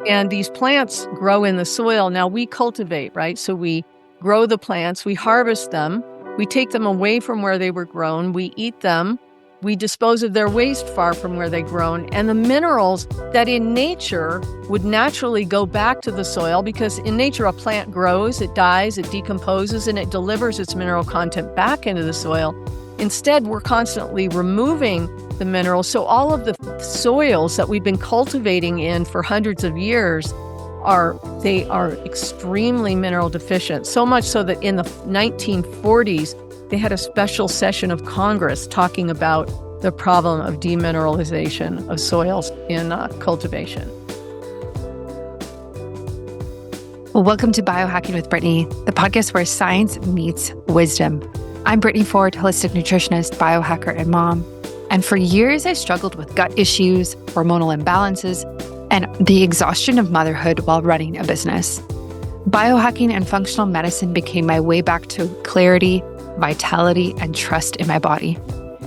And these plants grow in the soil. Now we cultivate, right? So we grow the plants, we harvest them, we take them away from where they were grown, we eat them, we dispose of their waste far from where they've grown. And the minerals that in nature would naturally go back to the soil, because in nature a plant grows, it dies, it decomposes, and it delivers its mineral content back into the soil. Instead, we're constantly removing the minerals. So all of the soils that we've been cultivating in for hundreds of years are extremely mineral deficient. So much so that in the 1940s, they had a special session of Congress talking about the problem of demineralization of soils in cultivation. Well, welcome to Biohacking with Brittany, the podcast where science meets wisdom. I'm Brittany Ford, holistic nutritionist, biohacker, and mom. And for years, I struggled with gut issues, hormonal imbalances, and the exhaustion of motherhood while running a business. Biohacking and functional medicine became my way back to clarity, vitality, and trust in my body.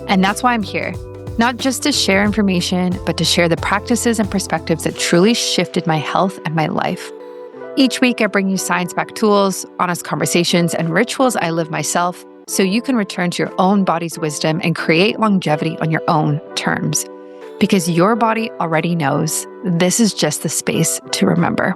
And that's why I'm here, not just to share information, but to share the practices and perspectives that truly shifted my health and my life. Each week, I bring you science-backed tools, honest conversations, and rituals I live myself so you can return to your own body's wisdom and create longevity on your own terms. Because your body already knows this is just the space to remember.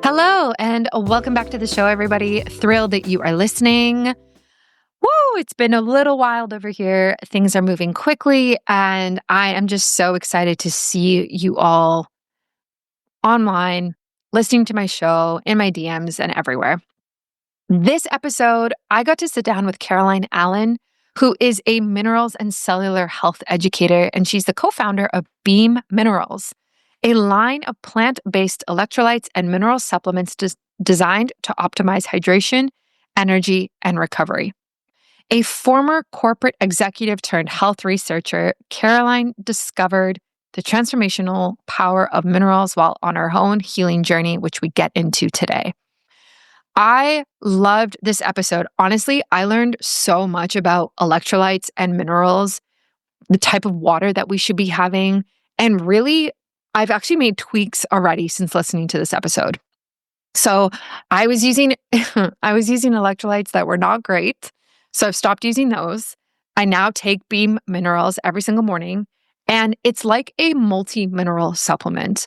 Hello, and welcome back to the show, everybody. Thrilled that you are listening. Woo, it's been a little wild over here. Things are moving quickly, and I am just so excited to see you all online, listening to my show, in my DMs, and everywhere. This episode, I got to sit down with Caroline Allen, who is a minerals and cellular health educator, and she's the co-founder of Beam Minerals, a line of plant-based electrolytes and mineral supplements designed to optimize hydration, energy, and recovery. A former corporate executive turned health researcher, Caroline discovered the transformational power of minerals while on her own healing journey, which we get into today. I loved this episode. Honestly, I learned so much about electrolytes and minerals, the type of water that we should be having, and really, I've actually made tweaks already since listening to this episode. So I was using electrolytes that were not great, so I've stopped using those. I now take Beam Minerals every single morning, and it's like a multi-mineral supplement.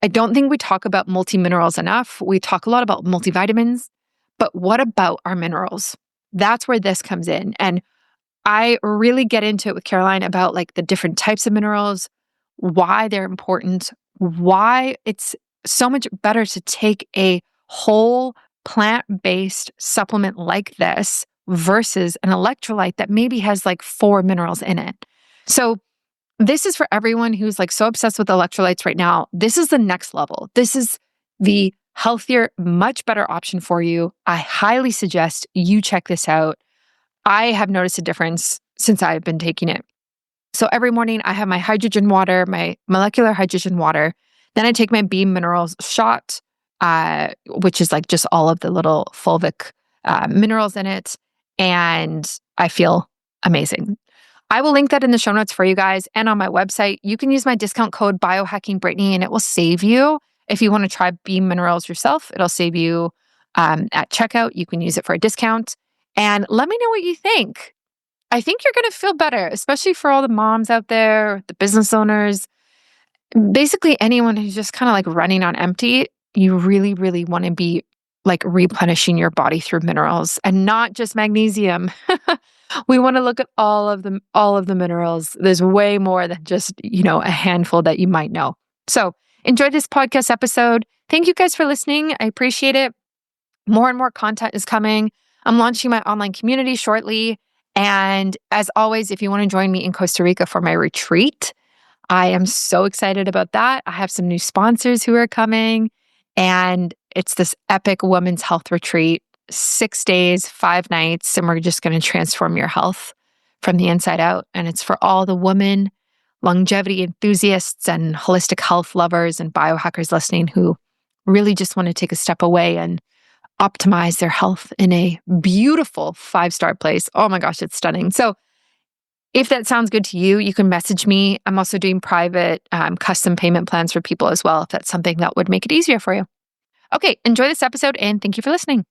I don't think we talk about multi-minerals enough. We talk a lot about multivitamins, but what about our minerals? That's where this comes in. And I really get into it with Caroline about like the different types of minerals, why they're important, why it's so much better to take a whole plant-based supplement like this versus an electrolyte that maybe has like 4 minerals in it. So this is for everyone who's like so obsessed with electrolytes right now. This is the next level. This is the healthier, much better option for you. I highly suggest you check this out. I have noticed a difference since I've been taking it. So every morning I have my hydrogen water, my molecular hydrogen water. Then I take my Beam Minerals shot, which is like just all of the little fulvic minerals in it. And I feel amazing. I will link that in the show notes for you guys and on my website. You can use my discount code BIOHACKINGBRITTANY and it will save you. If you want to try Beam Minerals yourself, it'll save you at checkout. You can use it for a discount. And let me know what you think. I think you're going to feel better, especially for all the moms out there, the business owners, basically anyone who's just kind of like running on empty. You really, really want to be like replenishing your body through minerals and not just magnesium. We want to look at all of the minerals. There's way more than just, a handful that you might know. So enjoy this podcast episode. Thank you guys for listening. I appreciate it. More and more content is coming. I'm launching my online community shortly. And as always, if you want to join me in Costa Rica for my retreat, I am so excited about that. I have some new sponsors who are coming, and it's this epic women's health retreat. 6 days, 5 nights, and we're just going to transform your health from the inside out. And it's for all the women, longevity enthusiasts, and holistic health lovers and biohackers listening who really just want to take a step away and optimize their health in a beautiful 5-star place. Oh my gosh, it's stunning. So If that sounds good to you, you can message me. I'm also doing private custom payment plans for people as well, if that's something that would make it easier for you. Okay, enjoy this episode and thank you for listening.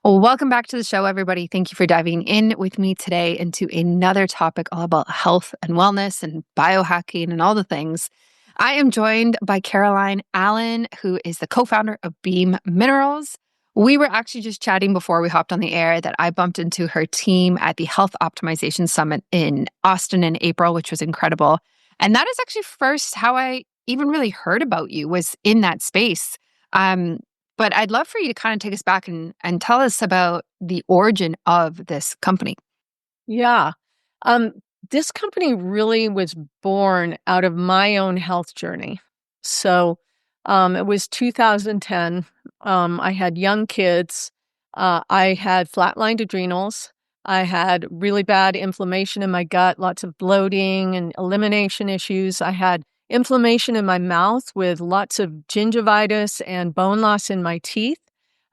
Well, welcome back to the show, everybody. Thank you for diving in with me today into another topic all about health and wellness and biohacking and all the things. I am joined by Caroline Allen, who is the co-founder of Beam Minerals. We were actually just chatting before we hopped on the air that I bumped into her team at the Health Optimization Summit in Austin in April, which was incredible. And that is actually first how I even really heard about you, was in that space. But I'd love for you to kind of take us back and tell us about the origin of this company. Yeah. Um, this company really was born out of my own health journey. So it was 2010. I had young kids. I had flatlined adrenals. I had really bad inflammation in my gut, lots of bloating and elimination issues. I had inflammation in my mouth with lots of gingivitis and bone loss in my teeth.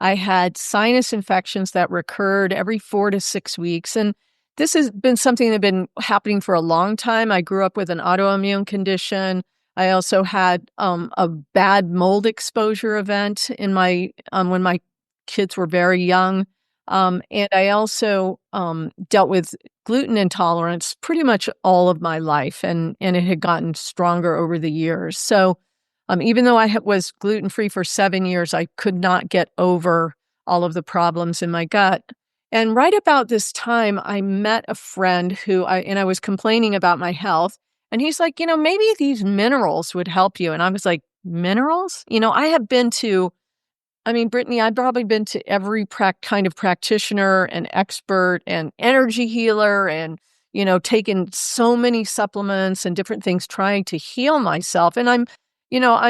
I had sinus infections that recurred every 4 to 6 weeks. And this has been something that had been happening for a long time. I grew up with an autoimmune condition. I also had a bad mold exposure event in my when my kids were very young. And I also dealt with gluten intolerance pretty much all of my life, and it had gotten stronger over the years. So even though I was gluten-free for 7 years, I could not get over all of the problems in my gut. And right about this time, I met a friend I was complaining about my health. And he's like, maybe these minerals would help you. And I was like, minerals? I have been to, Brittany, I've probably been to every kind of practitioner and expert and energy healer and, taken so many supplements and different things trying to heal myself. And I'm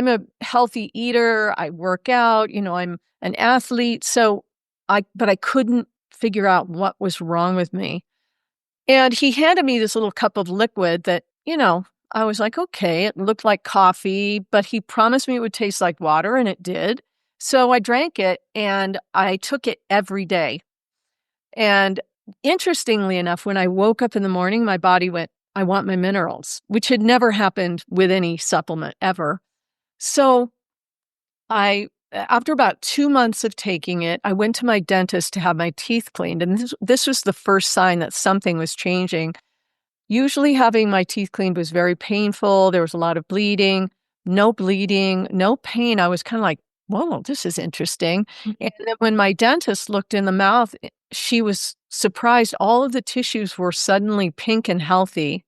a healthy eater. I work out, I'm an athlete. But I couldn't figure out what was wrong with me. And he handed me this little cup of liquid that, I was like, okay, it looked like coffee, but he promised me it would taste like water, and it did. So I drank it and I took it every day. And interestingly enough, when I woke up in the morning, my body went, I want my minerals, which had never happened with any supplement ever. So after about 2 months of taking it, I went to my dentist to have my teeth cleaned. And this was the first sign that something was changing. Usually having my teeth cleaned was very painful. There was a lot of bleeding, no pain. I was kind of like, whoa, this is interesting. And then when my dentist looked in the mouth, she was surprised. All of the tissues were suddenly pink and healthy.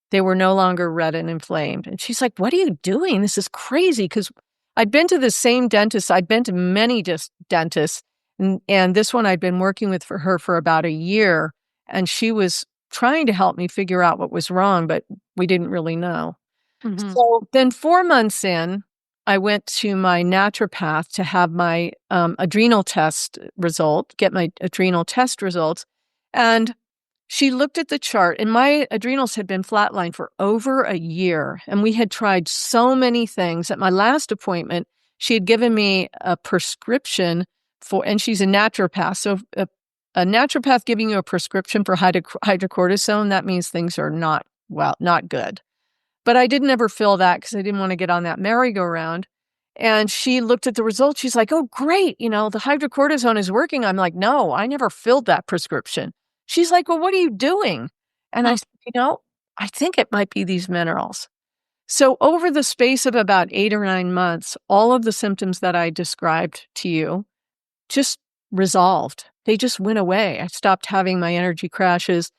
They were no longer red and inflamed. And she's like, what are you doing? This is crazy. Because I'd been to the same dentist. I'd been to many dentists. And this one I'd been working with for her for about a year. And she was trying to help me figure out what was wrong, but we didn't really know. Mm-hmm. So then 4 months in, I went to my naturopath to have my get my adrenal test results. And she looked at the chart, and my adrenals had been flatlined for over a year. And we had tried so many things. At my last appointment, she had given me a prescription and she's a naturopath. So a naturopath giving you a prescription for hydrocortisone, that means things are not good. But I didn't ever fill that because I didn't want to get on that merry-go-round. And she looked at the results. She's like, oh, great. The hydrocortisone is working. I'm like, no, I never filled that prescription. She's like, well, what are you doing? And I said, I think it might be these minerals. So over the space of about 8 or 9 months, all of the symptoms that I described to you just resolved. They just went away. I stopped having my energy crashes.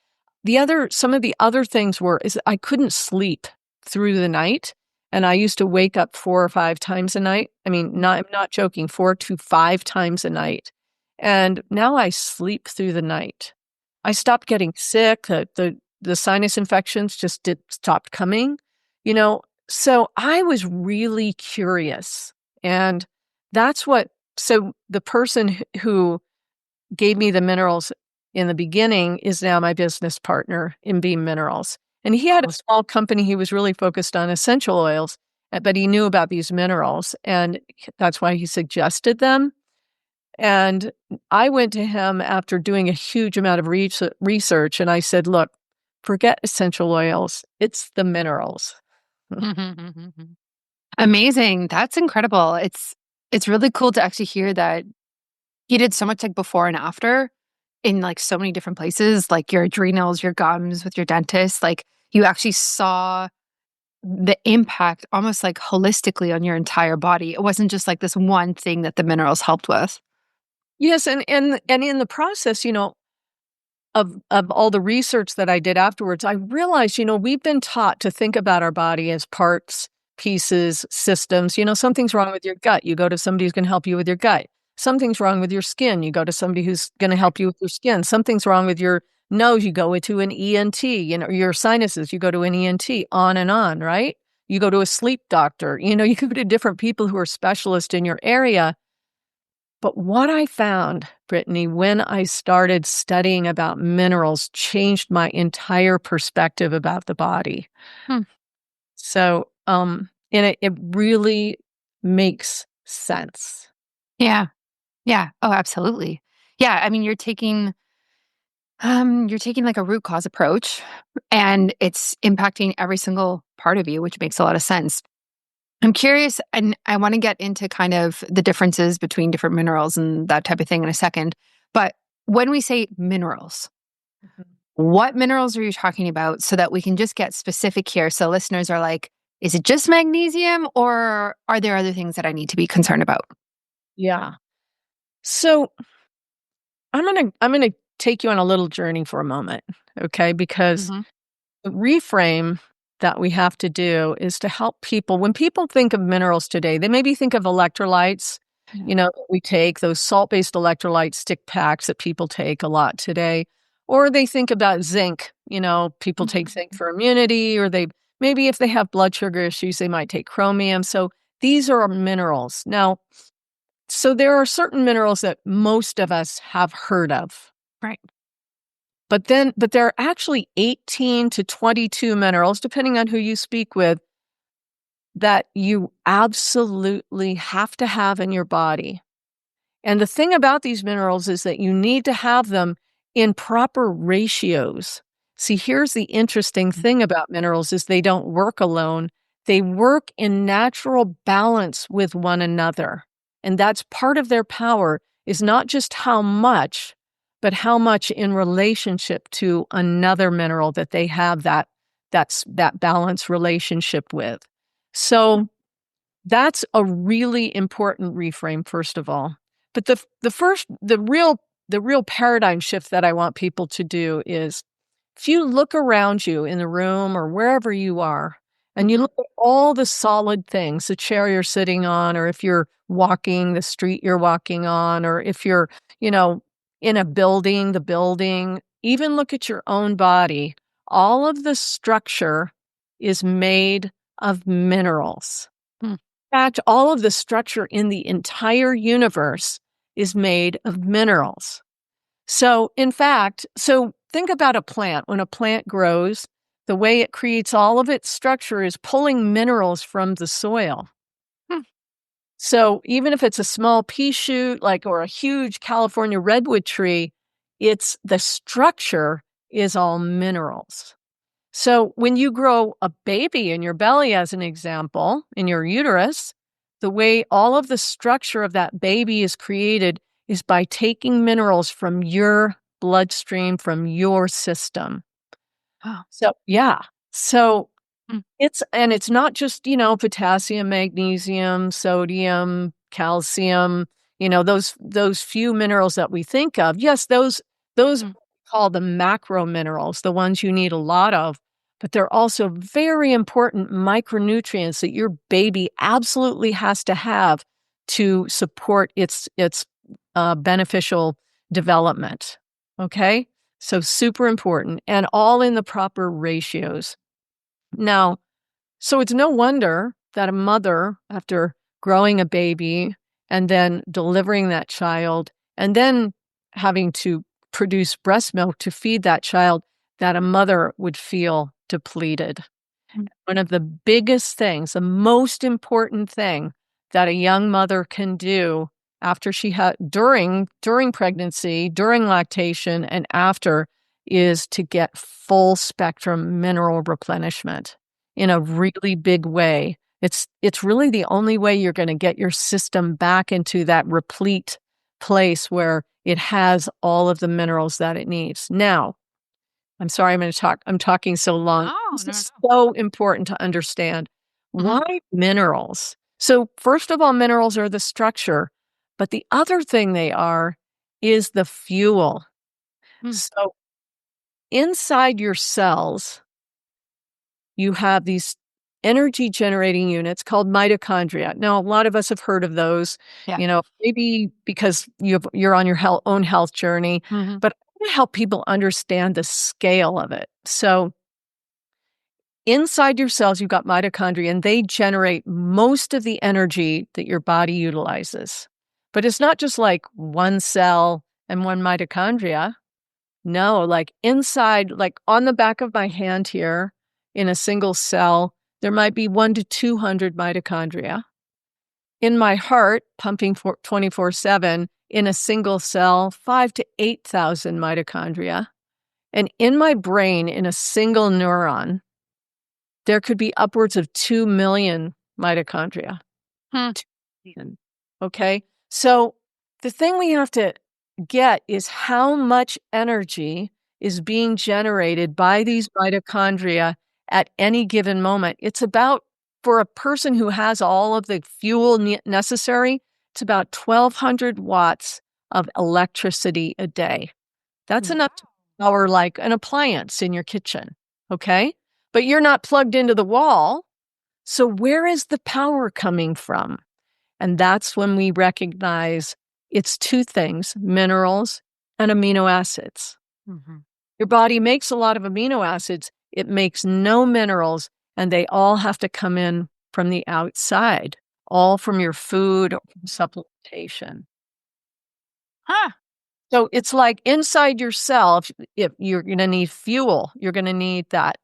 Some of the other things is I couldn't sleep through the night. And I used to wake up 4 or 5 times a night. I'm not joking, 4 to 5 times a night. And now I sleep through the night. I stopped getting sick. The sinus infections just stopped coming, So I was really curious. And so the person who gave me the minerals in the beginning is now my business partner in Beam Minerals. And he had a small company. He was really focused on essential oils, but he knew about these minerals. And that's why he suggested them. And I went to him after doing a huge amount of research, and I said, look, forget essential oils. It's the minerals. Amazing. That's incredible. It's really cool to actually hear that he did so much like before and after in like so many different places, like your adrenals, your gums with your dentist. Like you actually saw the impact almost like holistically on your entire body. It wasn't just like this one thing that the minerals helped with. Yes, and in the process, of all the research that I did afterwards, I realized, we've been taught to think about our body as parts, pieces, systems. Something's wrong with your gut. You go to somebody who's going to help you with your gut. Something's wrong with your skin. You go to somebody who's going to help you with your skin. Something's wrong with your nose. You go to an ENT. Your sinuses. You go to an ENT. On and on, right? You go to a sleep doctor. You go to different people who are specialists in your area. But what I found, Brittany, when I started studying about minerals changed my entire perspective about the body. Hmm. So, and it really makes sense. Yeah. Yeah. Oh, absolutely. Yeah. I mean, you're taking like a root cause approach and it's impacting every single part of you, which makes a lot of sense. I'm curious, and I want to get into kind of the differences between different minerals and that type of thing in a second. But when we say minerals, Mhm. what minerals are you talking about so that we can just get specific here? So listeners are like, is it just magnesium or are there other things that I need to be concerned about? Yeah. So I'm gonna take you on a little journey for a moment, okay? Because Hmm. the reframe that we have to do is to help people. When people think of minerals today, they maybe think of electrolytes, Yeah. that we take, those salt-based electrolyte stick packs that people take a lot today. Or they think about zinc, people take zinc for immunity, or maybe if they have blood sugar issues, they might take chromium. So these are minerals. Now, so there are certain minerals that most of us have heard of. Right. But there are actually 18 to 22 minerals, depending on who you speak with, that you absolutely have to have in your body. And the thing about these minerals is that you need to have them in proper ratios. See, here's the interesting thing about minerals is they don't work alone. They work in natural balance with one another. And that's part of their power is not just how much, but how much in relationship to another mineral that they have that balance relationship with. So that's a really important reframe, first of all. But the real paradigm shift that I want people to do is if you look around you in the room or wherever you are, and you Mhm. look at all the solid things, the chair you're sitting on, or if you're walking, the street you're walking on, or if you're, you know, in a building, the building, even look at your own body, all of the structure is made of minerals. Mm. Fact, all of the structure in the entire universe is made of minerals. So, in fact, so think about a plant. When a plant grows, the way it creates all of its structure is pulling minerals from the soil. Hmm. So, even if it's a small pea shoot, or a huge California redwood tree, it's the structure is all minerals. So when you grow a baby in your belly, as an example, in your uterus, the way all of the structure of that baby is created is by taking minerals from your bloodstream, from your system. Oh. So, yeah. So Mm. it's not just, potassium, magnesium, sodium, calcium, those few minerals that we think of. Yes, those Mm. call the macro minerals, the ones you need a lot of, but they're also very important micronutrients that your baby absolutely has to have to support its beneficial development. Okay? So super important and all in the proper ratios. Now, so it's no wonder that a mother, after growing a baby and then delivering that child and then having to produce breast milk to feed that child, that a mother would feel depleted. Mm. One of the biggest things, the most important thing that a young mother can do after she had during pregnancy, during lactation, and after is to get full spectrum mineral replenishment in a really big way. It's really the only way you're going to get your system back into that replete place where it has all of the minerals that it needs. Now, I'm sorry, I'm talking so long. Oh, This is so important to understand. Why minerals? So first of all, minerals are the structure, but the other thing they are is the fuel. So inside your cells, you have these energy generating units called mitochondria. Now, a lot of us have heard of those, Yeah. maybe because you're on your own health journey, but I want to help people understand the scale of it. So inside your cells, you've got mitochondria, and they generate most of the energy that your body utilizes. But it's not just like one cell and one mitochondria. No, like inside, like on the back of my hand here, in a single cell, there might be 1 to 200 mitochondria. In my heart, pumping 24/7, in a single cell, 5 to 8,000 mitochondria. And in my brain, in a single neuron, there could be upwards of 2 million mitochondria. 2 million. Okay? So the thing we have to get is how much energy is being generated by these mitochondria at any given moment. It's about, for a person who has all of the fuel necessary, it's about 1,200 watts of electricity a day. That's enough to power like an appliance in your kitchen, okay? But you're not plugged into the wall, so where is the power coming from? And that's when we recognize it's two things, minerals and amino acids. Your body makes a lot of amino acids, it makes no minerals, and they all have to come in from the outside, all from your food or from supplementation. So it's like inside yourself, if you're going to need fuel, you're going to need that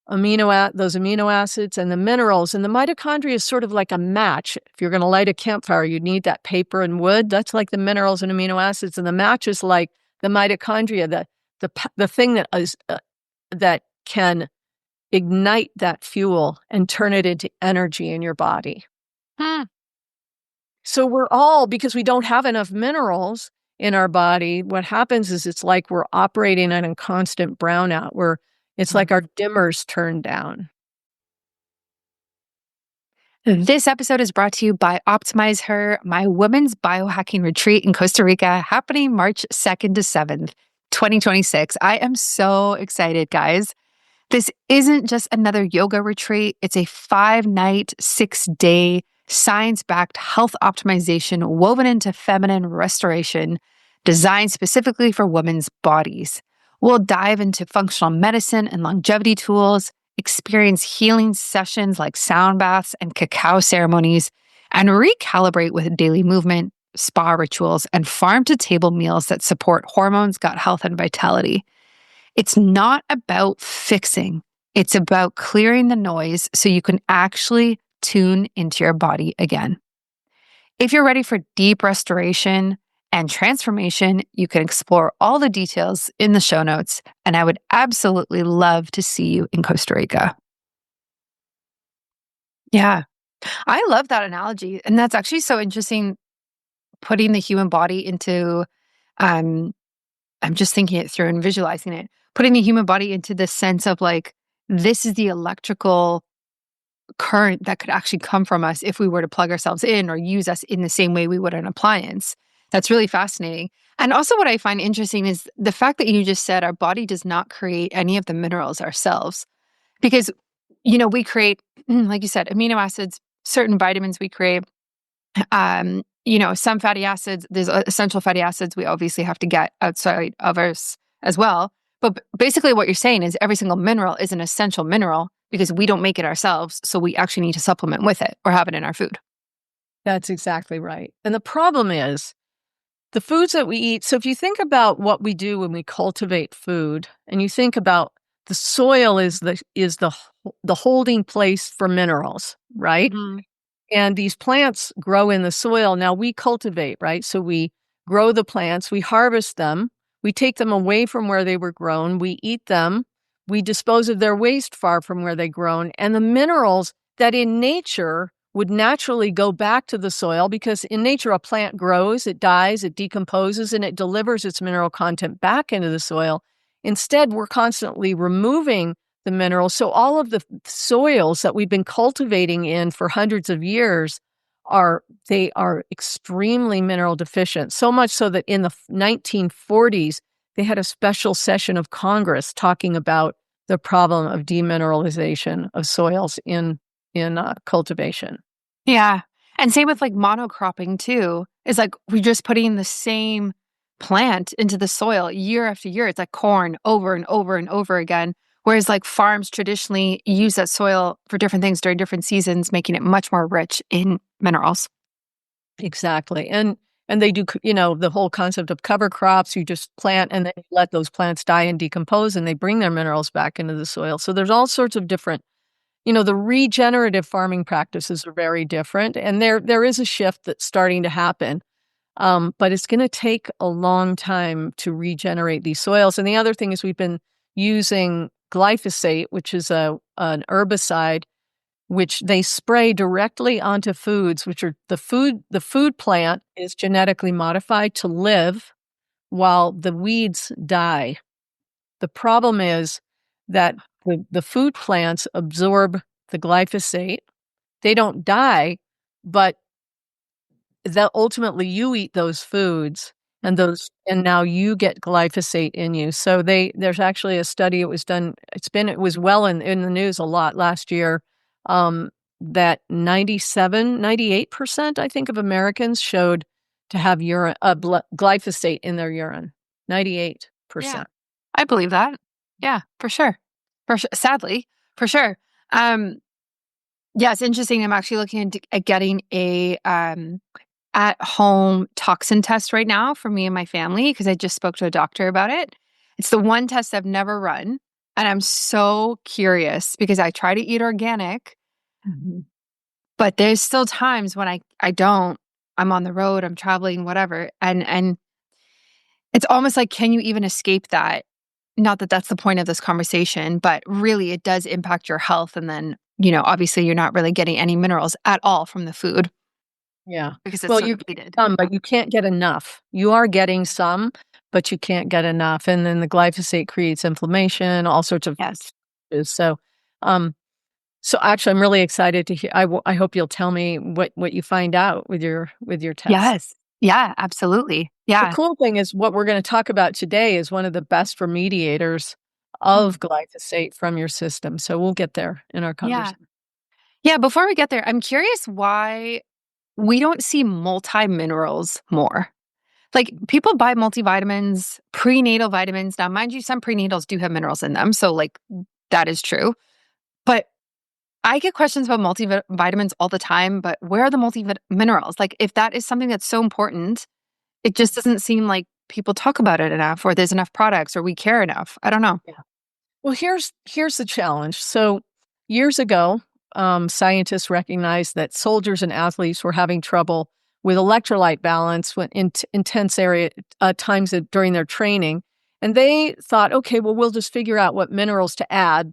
those amino acids and the minerals. And the mitochondria is sort of like a match. If you're going to light a campfire, you need that paper and wood. That's like the minerals and amino acids. And the match is like the mitochondria, the thing that is that can ignite that fuel and turn it into energy in your body. So we're all, because we don't have enough minerals in our body, what happens is it's like we're operating at a constant brownout, where it's like our dimmers turned down. This episode is brought to you by Optimize Her, my women's biohacking retreat in Costa Rica, happening March 2nd to 7th, 2026. I am so excited, guys. This isn't just another yoga retreat. It's a 5-night, 6-day, science-backed health optimization woven into feminine restoration, designed specifically for women's bodies. We'll dive into functional medicine and longevity tools, experience healing sessions like sound baths and cacao ceremonies, and recalibrate with daily movement, spa rituals, and farm-to-table meals that support hormones, gut health, and vitality. It's not about fixing. It's about clearing the noise so you can actually tune into your body again. If you're ready for deep restoration and transformation, you can explore all the details in the show notes, and I would absolutely love to see you in Costa Rica. Yeah, I love that analogy. And that's actually so interesting, putting the human body into, I'm just thinking it through and visualizing it, putting the human body into the sense of like, this is the electrical current that could actually come from us if we were to plug ourselves in or use us in the same way we would an appliance. That's really fascinating. And also what I find interesting is the fact that you just said our body does not create any of the minerals ourselves. Because, we create, like you said, amino acids, certain vitamins we create, some fatty acids, there's essential fatty acids we obviously have to get outside of us as well. But basically what you're saying is every single mineral is an essential mineral because we don't make it ourselves. So we actually need to supplement with it or have it in our food. That's exactly right. And the problem is the foods that we eat. So if you think about what we do when we cultivate food, and you think about the soil is the holding place for minerals, right? And these plants grow in the soil. Now we cultivate, right? So we grow the plants, we harvest them, we take them away from where they were grown, we eat them, we dispose of their waste far from where they grown, and the minerals that in nature would naturally go back to the soil, because in nature a plant grows, it dies, it decomposes, and it delivers its mineral content back into the soil. Instead, we're constantly removing the minerals. So all of the soils that we've been cultivating in for hundreds of years are extremely mineral deficient. So much so that in the 1940s, they had a special session of Congress talking about the problem of demineralization of soils in cultivation. Yeah. And same with like monocropping too. It's like we're just putting the same plant into the soil year after year. It's like corn over and over and over again. Whereas like farms traditionally use that soil for different things during different seasons, making it much more rich in minerals. Exactly. And they do, the whole concept of cover crops. You just plant and then you let those plants die and decompose, and they bring their minerals back into the soil. So there's all sorts of different, the regenerative farming practices are very different. And there is a shift that's starting to happen. But it's going to take a long time to regenerate these soils. And the other thing is we've been using glyphosate, which is an herbicide, which they spray directly onto foods, which are the food plant is genetically modified to live while the weeds die. The problem is that the food plants absorb the glyphosate. They don't die, but that ultimately you eat those foods and now you get glyphosate in you. So there's actually a study, it was done, it was well in the news a lot last year, that 98%, I think, of Americans showed to have glyphosate in their urine. 98%. Yeah. I believe that. Yeah, for sure. For sure. Sadly, for sure. Yeah, it's interesting. I'm actually looking at getting a at-home toxin test right now for me and my family because I just spoke to a doctor about it. It's the one test I've never run, and I'm so curious because I try to eat organic, but there's still times when I don't. I'm on the road, I'm traveling, whatever, and it's almost like, can you even escape that? Not that that's the point of this conversation, but really it does impact your health, and then obviously you're not really getting any minerals at all from the food. Yeah. Because it's Well, so you get depleted. some, but you can't get enough. You are getting some, but you can't get enough. And then the glyphosate creates inflammation, all sorts of Yes. issues. So actually, I'm really excited to hear. I hope you'll tell me what you find out with your test. Yes. Yeah, absolutely. The Yeah. cool thing is what we're going to talk about today is one of the best remediators of glyphosate from your system. So we'll get there in our Yeah. conversation. Yeah, before we get there, I'm curious why we don't see multi-minerals more. Like people buy multivitamins, prenatal vitamins. Now, mind you, some prenatals do have minerals in them. So like that is true. But I get questions about multivitamins all the time, but where are the minerals? Like if that is something that's so important, it just doesn't seem like people talk about it enough or there's enough products or we care enough. I don't know. Well, here's the challenge. So years ago, scientists recognized that soldiers and athletes were having trouble with electrolyte balance when in intense times during their training, and they thought, okay, well, we'll just figure out what minerals to add,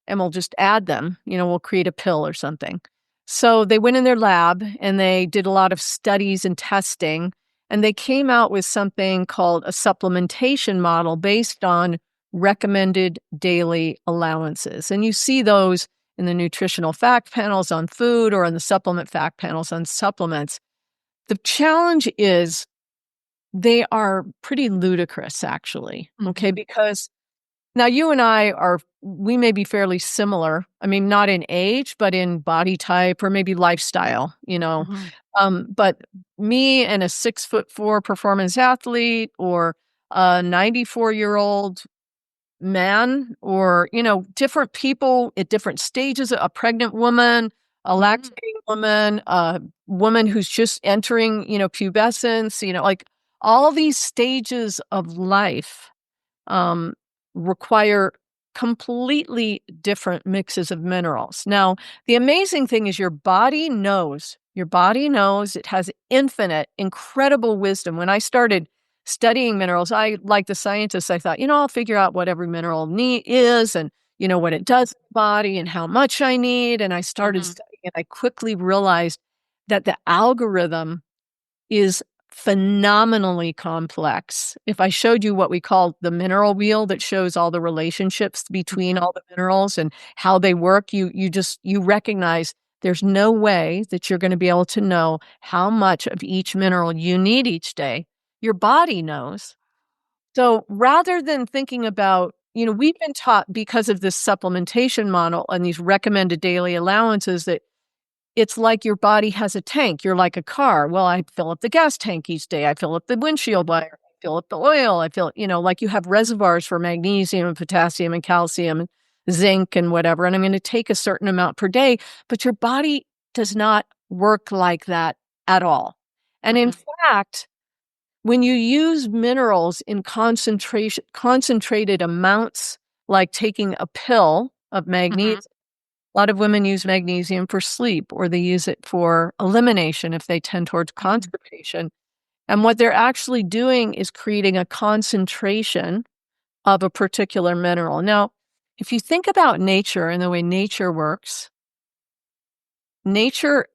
and we'll just add them. We'll create a pill or something. So they went in their lab and they did a lot of studies and testing, and they came out with something called a supplementation model based on recommended daily allowances. And you see those in the nutritional fact panels on food or in the supplement fact panels on supplements. The challenge is they are pretty ludicrous, actually, okay? Because now you and we may be fairly similar. I mean, not in age, but in body type or maybe lifestyle. But me and a 6'4" performance athlete or a 94-year-old man or, different people at different stages, a pregnant woman, a lactating woman, a woman who's just entering, pubescence, like all these stages of life require completely different mixes of minerals. Now, the amazing thing is your body knows. Your body knows. It has infinite, incredible wisdom. When I started studying minerals, I, like the scientists, I thought, I'll figure out what every mineral is and, what it does in the body and how much I need. And I started studying it. I quickly realized that the algorithm is phenomenally complex. If I showed you what we call the mineral wheel that shows all the relationships between all the minerals and how they work, you recognize there's no way that you're going to be able to know how much of each mineral you need each day. Your body knows. So rather than thinking about, we've been taught because of this supplementation model and these recommended daily allowances that it's like your body has a tank. You're like a car. Well, I fill up the gas tank each day. I fill up the windshield wire. I fill up the oil. I fill, like you have reservoirs for magnesium and potassium and calcium and zinc and whatever. And I'm going to take a certain amount per day. But your body does not work like that at all. And in fact, when you use minerals in concentrated amounts, like taking a pill of magnesium, a lot of women use magnesium for sleep, or they use it for elimination if they tend towards constipation. And what they're actually doing is creating a concentration of a particular mineral. Now, if you think about nature and the way nature works, nature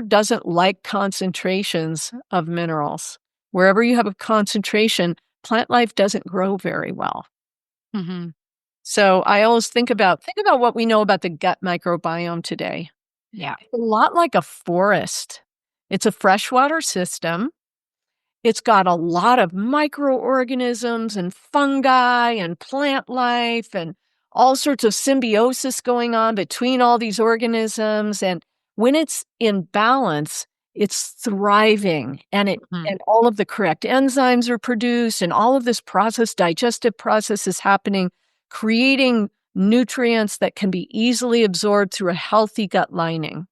doesn't like concentrations of minerals. Wherever you have a concentration, plant life doesn't grow very well. So I always think about what we know about the gut microbiome today. Yeah. It's a lot like a forest. It's a freshwater system. It's got a lot of microorganisms and fungi and plant life and all sorts of symbiosis going on between all these organisms. And when it's in balance, it's thriving and and all of the correct enzymes are produced and all of this digestive process is happening, creating nutrients that can be easily absorbed through a healthy gut lining.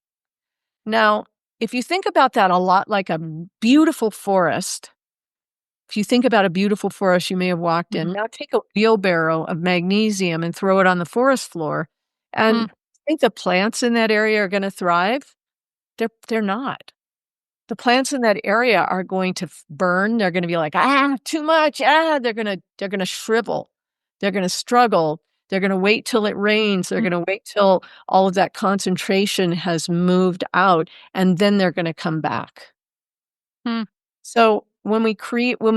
Now, if you think about that a lot like a beautiful forest, if you think about a beautiful forest you may have walked in, now take a wheelbarrow of magnesium and throw it on the forest floor. And I think the plants in that area are going to thrive. They're not. The plants in that area are going to burn. They're going to be like, too much. They're going to shrivel. They're going to struggle. They're going to wait till it rains. They're going to wait till all of that concentration has moved out, and then they're going to come back. So when we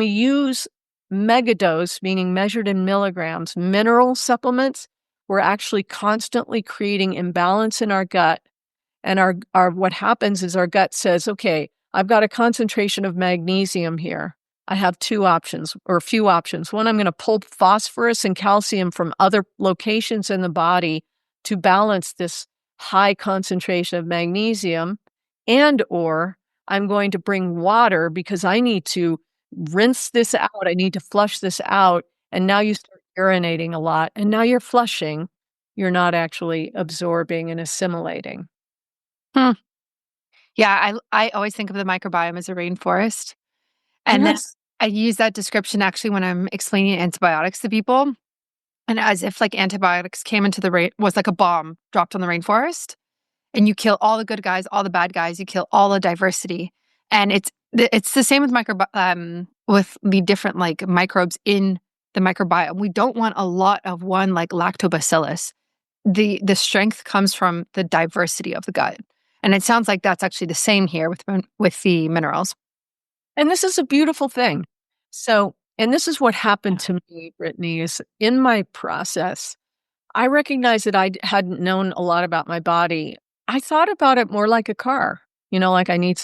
use megadose, meaning measured in milligrams, mineral supplements, we're actually constantly creating imbalance in our gut. And our what happens is our gut says, okay, I've got a concentration of magnesium here. I have two options or a few options. One, I'm going to pull phosphorus and calcium from other locations in the body to balance this high concentration of magnesium, and or I'm going to bring water because I need to rinse this out. I need to flush this out. And now you start urinating a lot. And now you're flushing. You're not actually absorbing and assimilating. Yeah, I always think of the microbiome as a rainforest. And then I use that description actually when I'm explaining antibiotics to people. And as if like antibiotics came into was like a bomb dropped on the rainforest. And you kill all the good guys, all the bad guys, you kill all the diversity. And it's the same with with the different like microbes in the microbiome. We don't want a lot of one like lactobacillus. The strength comes from the diversity of the gut. And it sounds like that's actually the same here with the minerals. And this is a beautiful thing. So, and this is what happened to me, Brittany, is in my process, I recognized that I hadn't known a lot about my body. I thought about it more like a car, like I need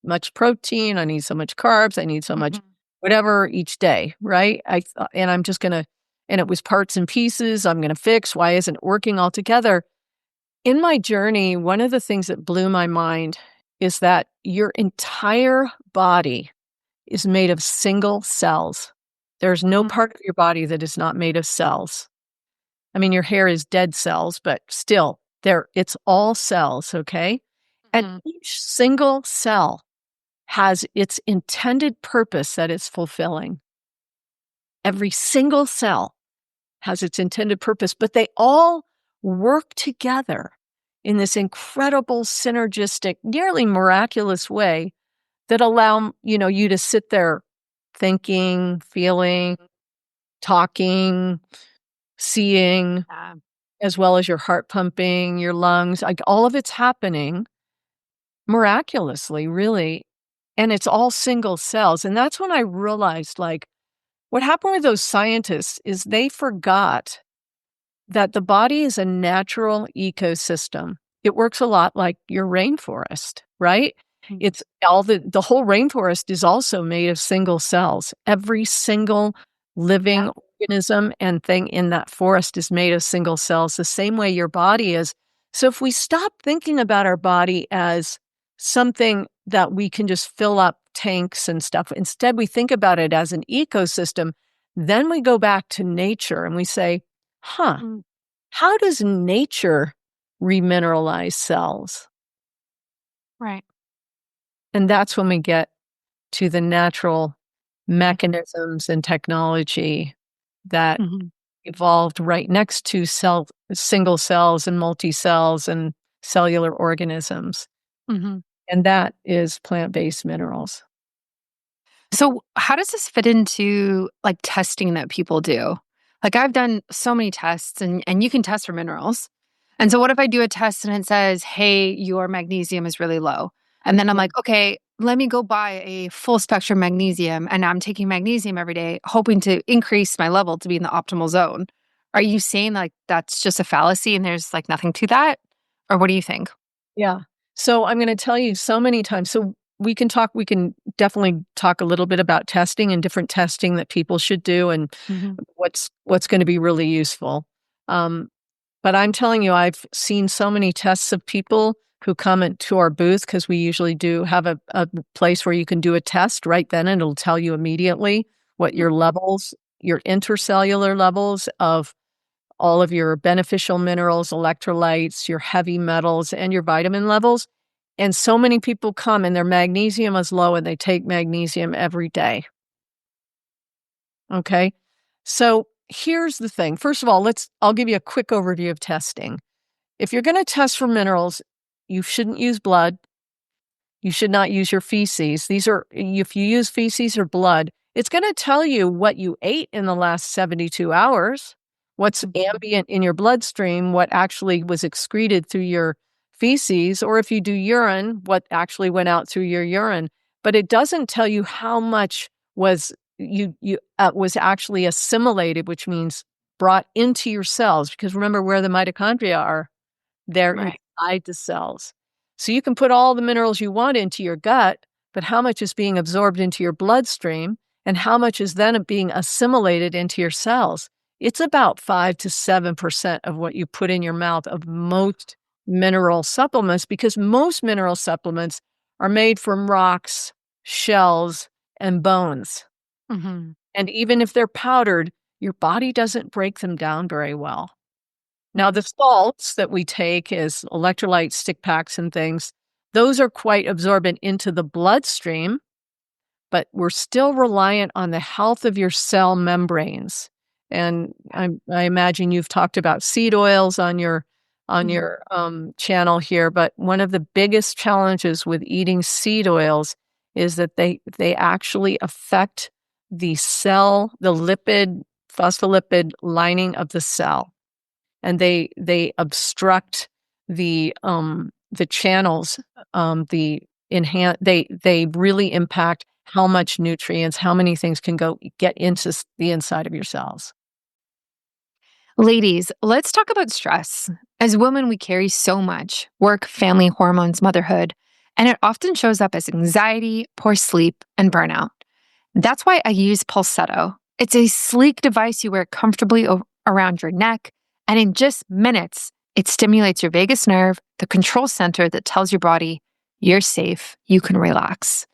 much protein, I need so much carbs, I need so much whatever each day, right? And I'm just going to, and it was parts and pieces I'm going to fix. Why isn't it working all together? In my journey, one of the things that blew my mind is that your entire body is made of single cells. There's no part of your body that is not made of cells. I mean, your hair is dead cells, but still, it's all cells, okay? And each single cell has its intended purpose that it's fulfilling. Every single cell has its intended purpose, but they all work together in this incredible synergistic, nearly miraculous way that allow, you to sit there thinking, feeling, talking, seeing, Yeah. as well as your heart pumping, your lungs, like all of it's happening miraculously, really. And it's all single cells. And that's when I realized, like, what happened with those scientists is they forgot that the body is a natural ecosystem. It works a lot like your rainforest, right? Mm. It's all the whole rainforest is also made of single cells. Every single living organism and thing in that forest is made of single cells, the same way your body is. So if we stop thinking about our body as something that we can just fill up tanks and stuff, instead we think about it as an ecosystem, then we go back to nature and we say, huh, Mm. how does nature remineralize cells? Right. And that's when we get to the natural mechanisms and technology that Mhm. evolved right next to single cells and multi-cells and cellular organisms. Mhm. And that is plant-based minerals. So, how does this fit into like testing that people do? Like I've done so many tests and you can test for minerals. And so what if I do a test and it says, "Hey, your magnesium is really low." And then I'm Yeah. like, "Okay, let me go buy a full spectrum magnesium and I'm taking magnesium every day hoping to increase my level to be in the optimal zone." Are you saying like that's just a fallacy and there's like nothing to that? Or what do you think? Yeah. So I'm going to tell you so many times. So we can definitely talk a little bit about testing and different testing that people should do and Mhm. what's going to be really useful. Um, but I'm telling you, I've seen so many tests of people who come into our booth because we usually do have a place where you can do a test right then and it'll tell you immediately what your levels, your intercellular levels of all of your beneficial minerals, electrolytes, your heavy metals, and your vitamin levels. And so many people come and their magnesium is low and they take magnesium every day. Okay. So here's the thing. First of all, I'll give you a quick overview of testing. If you're going to test for minerals, you shouldn't use blood. You should not use your feces. If you use feces or blood, it's going to tell you what you ate in the last 72 hours, what's ambient in your bloodstream, what actually was excreted through your feces, or if you do urine, what actually went out through your urine. But it doesn't tell you how much was actually assimilated, which means brought into your cells. Because remember where the mitochondria are, they're Right. inside the cells. So you can put all the minerals you want into your gut, but how much is being absorbed into your bloodstream and how much is then being assimilated into your cells? It's about 5 to 7% of what you put in your mouth of most mineral supplements, because most mineral supplements are made from rocks, shells, and bones. Mhm. And even if they're powdered, your body doesn't break them down very well. Now, the salts that we take as electrolyte stick packs and things, those are quite absorbent into the bloodstream, but we're still reliant on the health of your cell membranes. And I imagine you've talked about seed oils on your Mhm. channel here, but one of the biggest challenges with eating seed oils is that they actually affect the phospholipid lining of the cell, and they obstruct the channels, they really impact how much nutrients, how many things can get into the inside of your cells. Ladies, let's talk about stress. As women, we carry so much work, family, hormones, motherhood, and it often shows up as anxiety, poor sleep, and burnout. That's why I use Pulsetto. It's a sleek device you wear comfortably around your neck, and in just minutes, it stimulates your vagus nerve, the control center that tells your body you're safe, you can relax.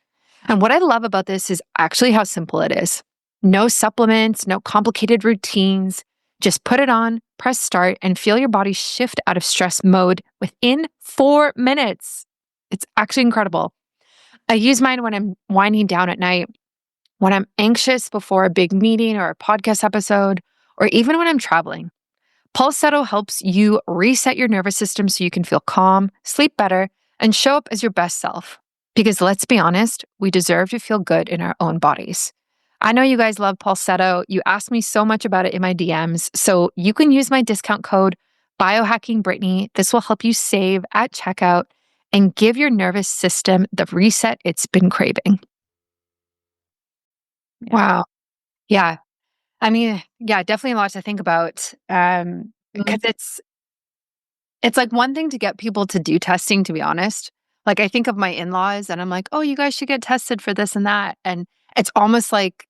And what I love about this is actually how simple it is. No supplements, no complicated routines. Just put it on, press start, and feel your body shift out of stress mode within 4 minutes. It's actually incredible. I use mine when I'm winding down at night, when I'm anxious before a big meeting or a podcast episode, or even when I'm traveling. Pulsetto helps you reset your nervous system so you can feel calm, sleep better, and show up as your best self. Because let's be honest, we deserve to feel good in our own bodies. I know you guys love Pulsetto. You asked me so much about it in my DMs, so you can use my discount code BIOHACKINGBRITTANY. This will help you save at checkout and give your nervous system the reset it's been craving. Yeah. Wow. Yeah. I mean, yeah, definitely a lot to think about. Because it's like one thing to get people to do testing, to be honest. Like I think of my in-laws and I'm like, oh, you guys should get tested for this and that. And it's almost like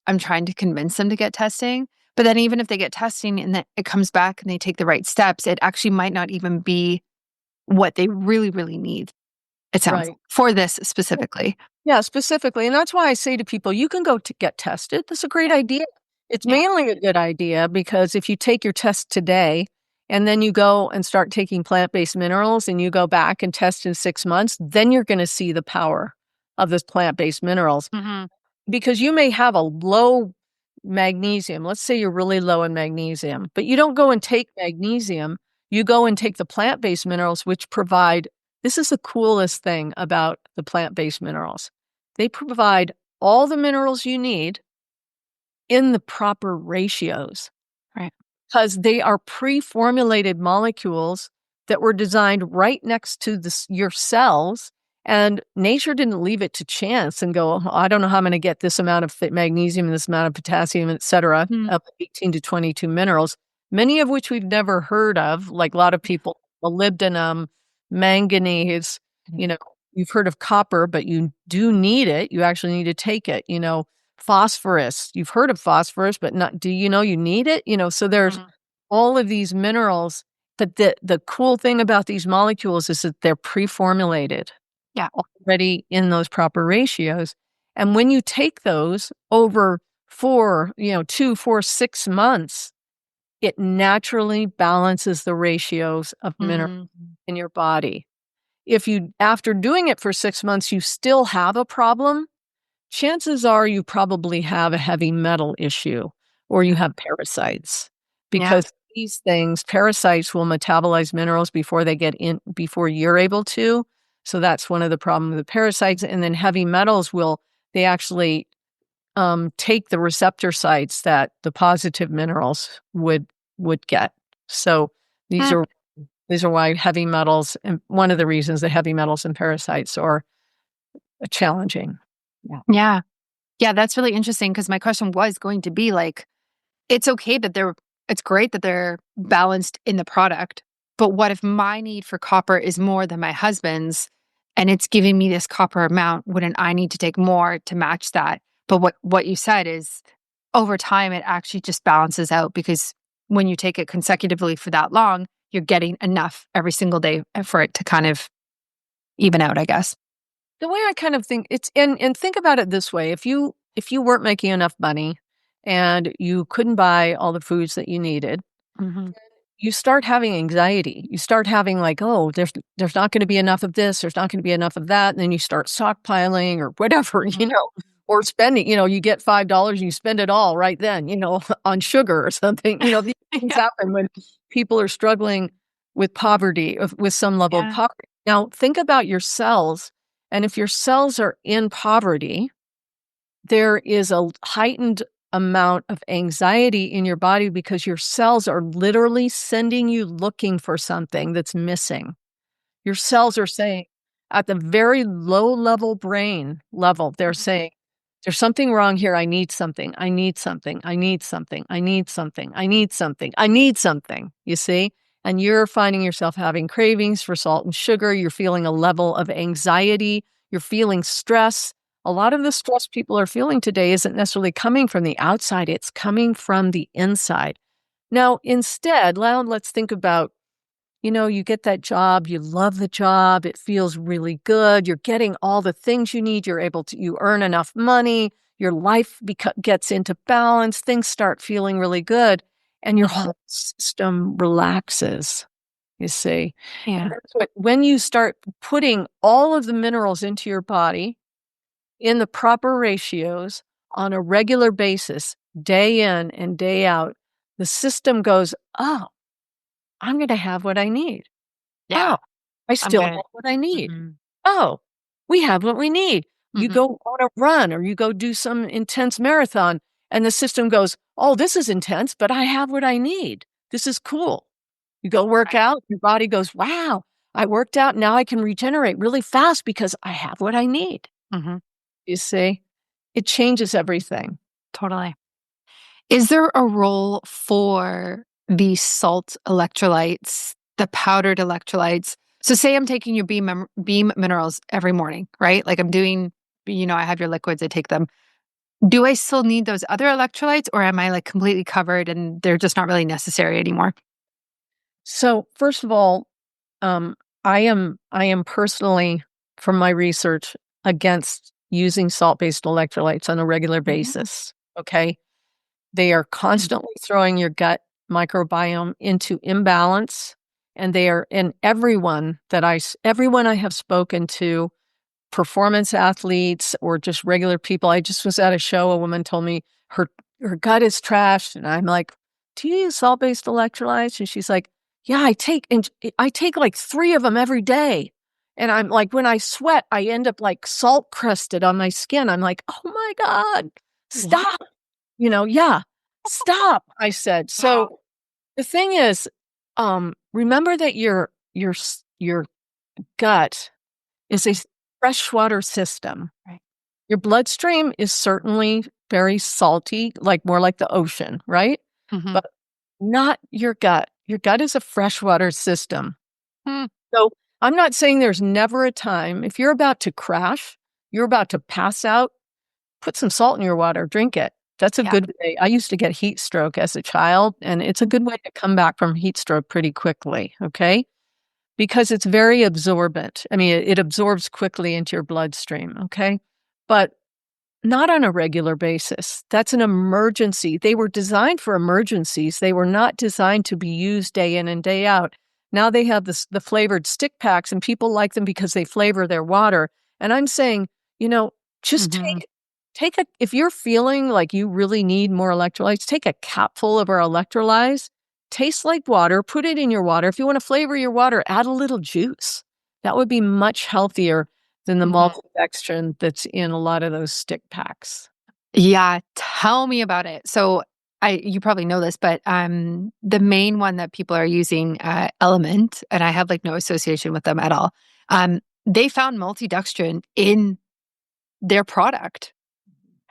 I'm trying to convince them to get testing. But then even if they get testing and then it comes back and they take the right steps, it actually might not even be what they really, really need. It sounds Right. for this specifically. Yeah, specifically. And that's why I say to people, you can go to get tested. That's a great idea. It's Yeah. mainly a good idea because if you take your test today and then you go and start taking plant-based minerals and you go back and test in 6 months, then you're going to see the power of this plant-based minerals. Mm-hmm. Because you may have a low magnesium. Let's say you're really low in magnesium, but you don't go and take magnesium. You go and take the plant-based minerals, which provide, this is the coolest thing about the plant-based minerals. They provide all the minerals you need in the proper ratios. Right. Because they are pre-formulated molecules that were designed right next to your cells. And nature didn't leave it to chance and go, "Oh, I don't know how I'm going to get this amount of magnesium and this amount of potassium, et cetera, Mm. of 18 to 22 minerals, many of which we've never heard of, like a lot of people, molybdenum, manganese, you've heard of copper, but you do need it. You actually need to take it, phosphorus. You've heard of phosphorus, but not, do you know you need it? So there's all of these minerals, but the cool thing about these molecules is that they're pre-formulated. Yeah. Already in those proper ratios. And when you take those over 2, 4, 6 months, it naturally balances the ratios of minerals in your body. If you, after doing it for 6 months, you still have a problem, chances are you probably have a heavy metal issue or you have parasites because these things, parasites will metabolize minerals before they get in, before you're able to. So that's one of the problems with parasites. And then heavy metals they actually take the receptor sites that the positive minerals would get. So these are why heavy metals, and one of the reasons that heavy metals and parasites are challenging. Yeah. Yeah, that's really interesting because my question was going to be like, it's okay that it's great that they're balanced in the product, but what if my need for copper is more than my husband's and it's giving me this copper amount? Wouldn't I need to take more to match that? But what you said is over time, it actually just balances out because when you take it consecutively for that long, you're getting enough every single day for it to kind of even out, I guess. The way I kind of think it's and think about it this way, if you weren't making enough money and you couldn't buy all the foods that you needed, Mm-hmm. you start having anxiety. You start having like, oh, there's not going to be enough of this, there's not going to be enough of that, and then you start stockpiling or whatever, or spending, you get $5 and you spend it all right then, on sugar or something. These things happen when people are struggling with poverty, with some level of poverty. Now, think about your cells. And if your cells are in poverty, there is a heightened amount of anxiety in your body because your cells are literally sending you looking for something that's missing. Your cells are saying, at the very low level brain level, they're saying, there's something wrong here. I need something. I need something. I need something. I need something. I need something. I need something. You see? And you're finding yourself having cravings for salt and sugar. You're feeling a level of anxiety. You're feeling stress. A lot of the stress people are feeling today isn't necessarily coming from the outside. It's coming from the inside. Now, instead, let's think about, you get that job, you love the job, it feels really good, you're getting all the things you need, you earn enough money, your life gets into balance, things start feeling really good, and your whole system relaxes, you see. Yeah. And that's when you start putting all of the minerals into your body in the proper ratios on a regular basis, day in and day out, the system goes, oh, I'm going to have what I need. Yeah. Oh, I I'm still have good. what I need. Hmm. Oh, we have what we need. You Hmm. go on a run or you go do some intense marathon and the system goes, oh, this is intense, but I have what I need. This is cool. You go work Right. out, your body goes, wow, I worked out. Now I can regenerate really fast because I have what I need. Hmm. You see, it changes everything. Totally. Is there a role for the salt electrolytes, the powdered electrolytes? So say I'm taking your beam minerals every morning, right? Like I'm doing, I have your liquids, I take them. Do I still need those other electrolytes, or am I like completely covered and they're just not really necessary anymore? So first of all, um, I am personally, from my research, against using salt-based electrolytes on a regular Mhm. basis. Okay, they are constantly throwing your gut microbiome into imbalance, and they are. And everyone I have spoken to, performance athletes or just regular people. I just was at a show. A woman told me her gut is trashed, and I'm like, "Do you use salt-based electrolytes?" And she's like, "Yeah, I take like 3 of them every day." And I'm like, when I sweat, I end up like salt crusted on my skin. I'm like, "Oh my God, What? stop." Yeah, stop, I said. Wow. So the thing is, remember that your gut is a freshwater system. Right. Your bloodstream is certainly very salty, like more like the ocean, right? Hmm. But not your gut. Your gut is a freshwater system. Hmm. So I'm not saying there's never a time. If you're about to crash, you're about to pass out, put some salt in your water, drink it. That's a Yeah. good way. I used to get heat stroke as a child, and it's a good way to come back from heat stroke pretty quickly, okay? Because it's very absorbent. I mean, it absorbs quickly into your bloodstream, okay? But not on a regular basis. That's an emergency. They were designed for emergencies. They were not designed to be used day in and day out. Now they have the flavored stick packs, and people like them because they flavor their water. And I'm saying, you know, just Hmm. take a if you're feeling like you really need more electrolytes, take a capful of our electrolytes. Tastes like water, put it in your water. If you want to flavor your water, add a little juice. That would be much healthier than the Hmm. maltodextrin that's in a lot of those stick packs. Yeah, tell me about it. So you probably know this, but the main one that people are using, Element, and I have like no association with them at all. They found multidextrin in their product.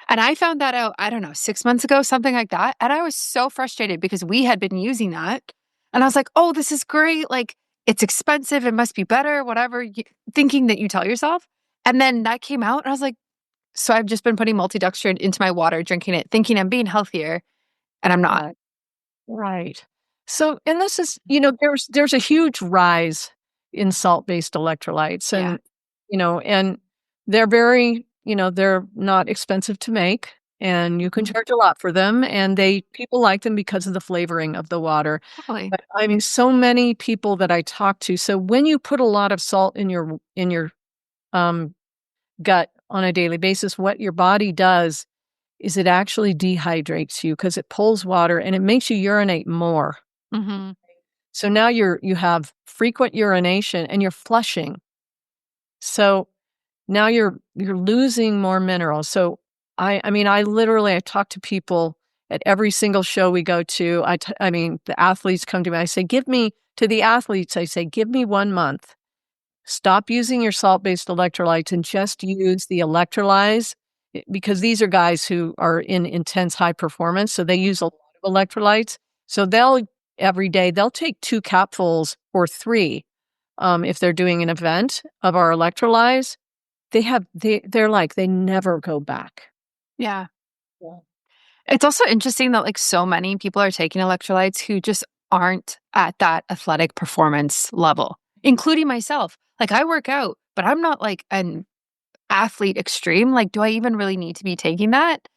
And I found that out, I don't know, 6 months ago, something like that. And I was so frustrated because we had been using that. And I was like, oh, this is great. Like, it's expensive. It must be better, whatever, thinking that you tell yourself. And then that came out. And I was like, so I've just been putting multidextrin into my water, drinking it, thinking I'm being healthier, and I'm not. Right. Right. So, and this is, there's a huge rise in salt-based electrolytes, Yeah. and they're very, they're not expensive to make, and you can Mhm. charge a lot for them, and people like them because of the flavoring of the water. Totally. But I mean, so many people that I talk to, so when you put a lot of salt in your um gut on a daily basis, what your body does is it actually dehydrates you because it pulls water and it makes you urinate more. Hmm. So now you have frequent urination and you're flushing. So now you're losing more minerals. So I talk to people at every single show we go to. The athletes come to me. I say, to the athletes, I say, give me 1 month. Stop using your salt-based electrolytes and just use the electrolytes because these are guys who are in intense high performance, so they use a lot of electrolytes. So every day, they'll take 2 capfuls or 3, if they're doing an event of our electrolytes. They're like, they never go back. Yeah. Yeah. It's also interesting that like so many people are taking electrolytes who just aren't at that athletic performance level, including myself. Like I work out, but I'm not like an athlete extreme. Like, do I even really need to be taking that?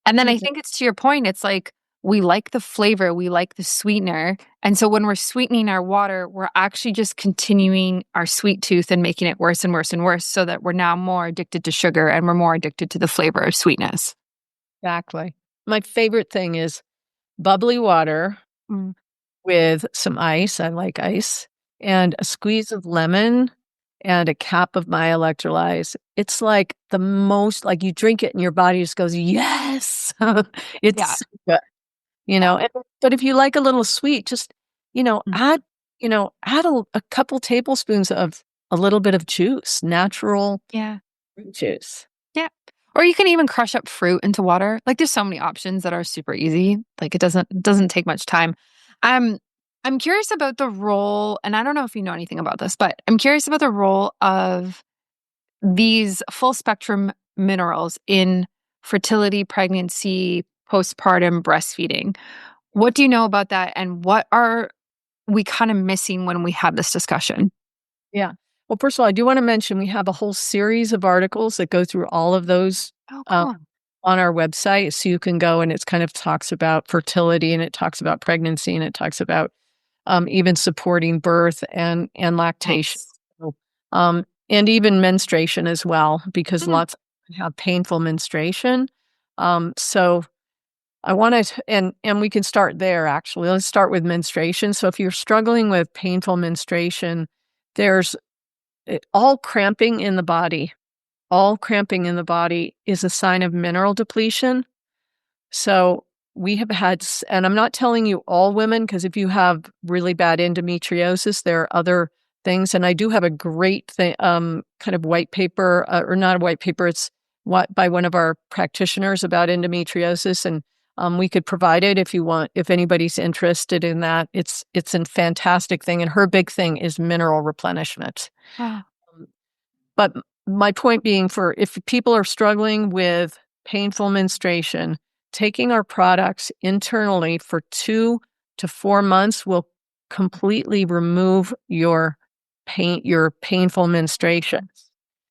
And then I Mhm. think it's to your point, it's like we like the flavor, we like the sweetener. And so when we're sweetening our water, we're actually just continuing our sweet tooth and making it worse and worse and worse so that we're now more addicted to sugar and we're more addicted to the flavor of sweetness. Exactly. My favorite thing is bubbly water Mm. with some ice, I like ice, and a squeeze of lemon and a cap of my electrolytes. It's like the most like you drink it and your body just goes, "Yes." It's Yeah. so good, Yeah. but if you like a little sweet, just, Mm. add a couple tablespoons of a little bit of juice, natural Yeah. fruit juice. Yeah. Or you can even crush up fruit into water. Like there's so many options that are super easy. Like it doesn't take much time. Um I'm curious about the role, and I don't know if you know anything about this, but I'm curious about the role of these full spectrum minerals in fertility, pregnancy, postpartum breastfeeding. What do you know about that, and what are we kind of missing when we have this discussion? Yeah. Well, first of all, I do wanna mention we have a whole series of articles that go through all of those, Oh, um, cool. on our website, so you can go and it's kind of talks about fertility, and it talks about pregnancy, and it talks about, even supporting birth and lactation. Nice. So, and even menstruation as well, because Mm. lots have painful menstruation. So I wanna and we can start there, actually. Let's start with menstruation. So if you're struggling with painful menstruation, there's all cramping in the body. All cramping in the body is a sign of mineral depletion. So we have had, and I'm not telling you all women, because if you have really bad endometriosis, there are other things. And I do have a great thing, kind of white paper, or not a white paper. It's what by one of our practitioners about endometriosis, and we could provide it if you want. If anybody's interested in that, it's a fantastic thing. And her big thing is mineral replenishment. Wow. Um, but my point being for if people are struggling with painful menstruation, taking our products internally for 2 to 4 months will completely remove your painful menstruation.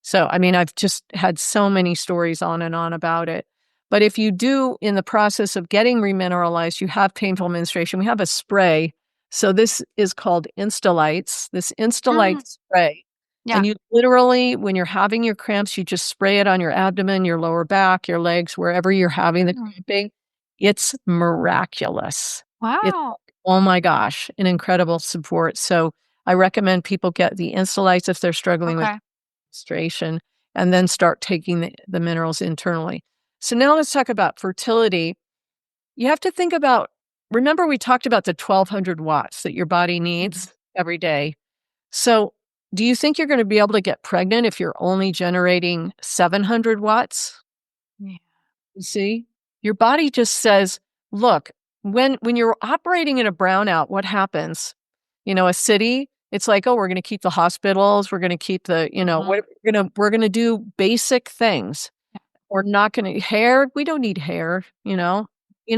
So, I mean, I've just had so many stories on and on about it. But if you do, in the process of getting remineralized, you have painful menstruation, we have a spray. So this is called Instalites, this Mm. Instalight spray. Yeah. And you literally, when you're having your cramps, you just spray it on your abdomen, your lower back, your legs, wherever you're having the Mm. cramping. It's miraculous. It's, Wow. oh my gosh, an incredible support. So I recommend people get the Instalites if they're struggling with Okay. menstruation, and then start taking the minerals internally. So now let's talk about fertility. You have to think about, remember we talked about the 1200 watts that your body Mhm. needs every day. So do you think you're going to be able to get pregnant if you're only generating 700 watts? Yeah. You see, your body just says, look, when you're operating in a brownout, what happens? A city, it's like, oh, we're going to keep the hospitals, we're going to keep Mhm. we're going to do basic things. We're not going to hair, we don't need hair.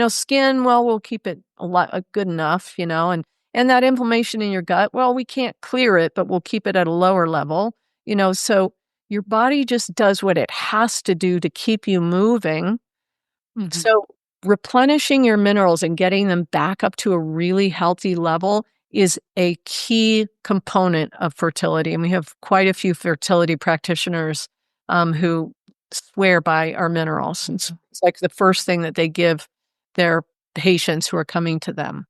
Skin, well, we'll keep it a lot good enough, and that inflammation in your gut, well, we can't clear it, but we'll keep it at a lower level. So your body just does what it has to do to keep you moving. Mhm. So, replenishing your minerals and getting them back up to a really healthy level is a key component of fertility. And we have quite a few fertility practitioners who swear by our minerals. It's like the first thing that they give their patients who are coming to them.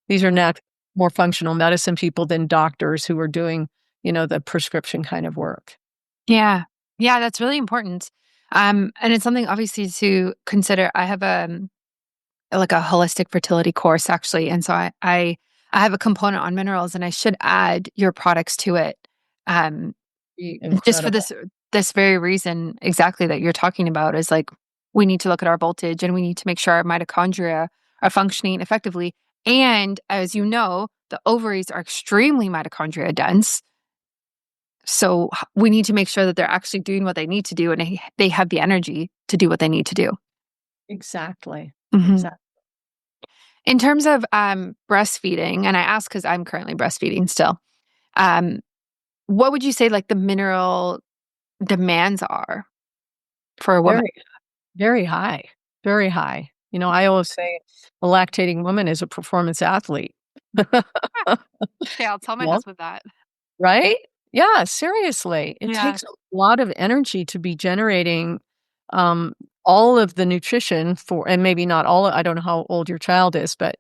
These are not more functional medicine people than doctors who are doing the prescription kind of work. Yeah. Yeah, that's really important. And it's something obviously to consider. I have like a holistic fertility course actually, and so I have a component on minerals, and I should add your products to it. Um, just for Incredible. this very reason exactly that you're talking about is like we need to look at our voltage and we need to make sure our mitochondria are functioning effectively. And as you know, the ovaries are extremely mitochondria dense. So we need to make sure that they're actually doing what they need to do and they have the energy to do what they need to do. Exactly. Mhm. Exactly. In terms of breastfeeding, and I ask because I'm currently breastfeeding still, um, what would you say like the mineral demands are for a woman? Very Very high, very high. I always say a lactating woman is a performance athlete. Okay, I'll tell my Well, husband that. right? Yeah, seriously. It Yeah. takes a lot of energy to be generating, all of the nutrition and maybe not all, I don't know how old your child is, but,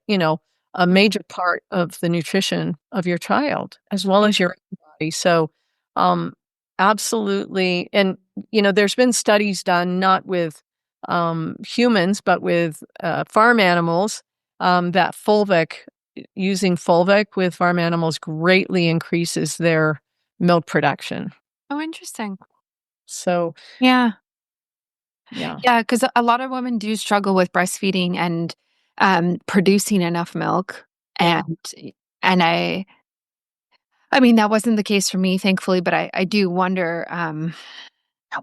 a major part of the nutrition of your child as well as your body. So, um, absolutely. And, there's been studies done not with humans, but with farm animals, that using fulvic with farm animals greatly increases their milk production. Oh, interesting. So, Yeah. yeah. Yeah, because a lot of women do struggle with breastfeeding and producing enough milk. Yeah. And I mean, that wasn't the case for me, thankfully, but I do wonder